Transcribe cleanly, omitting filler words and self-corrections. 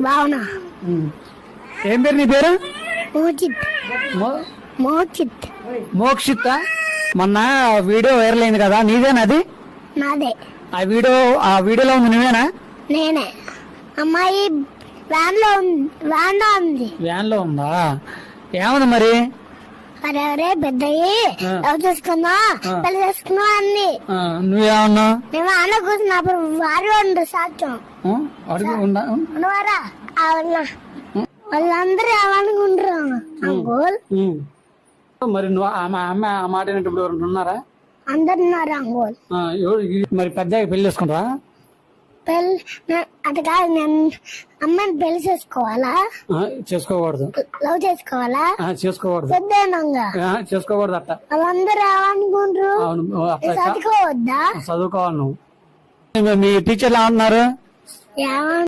భావన. ఏం పేరు నీ పేరు? మోచిత్. మోచిత్. మోక్షిత్. మొన్న వీడియో వైరల్ అయింది కదా, నీదేనా అది? నాదే. ఆ వీడియోలో ఉంది నువ్వేనా? నేనే. అమ్మాయి వ్యాన్ లో ఉంది. వ్యాన్ లో ఉందా? ఏముంది మరి? అరే పెద్దయ్యి లవ్ చేసుకున్నా, పెళ్లి చేసుకున్నా అంది. నువ్వేమన్నా? మేము అన్న కూర్చున్నప్పుడు వారు ఉండు సాక్ష్యం అడుగురా. వాళ్ళందరూ ఏమనుకుంటారు అంకుల్? మరి నువ్వు అమ్మ ఆ మాట వినేటప్పుడు ఎవరు ఉన్నారా? అందరు ఉన్నారు అంకుల్. మరి పెద్ద పెళ్లి చేసుకుంటారా? అది కాదు, నేను అమ్మాయిని పెళ్లి చేసుకోవాలా? చేసుకోకూడదు. లవ్ చేసుకోవాలా? చేసుకోకూడదు. పెద్దగా చేసుకోకూడదు అట్ట. వాళ్ళందరూ ఏమనుకుంటారు? చదువుకోవద్దా? చదువుకోవాలి నువ్వు. మీ టీచర్లు ఏమన్నారు?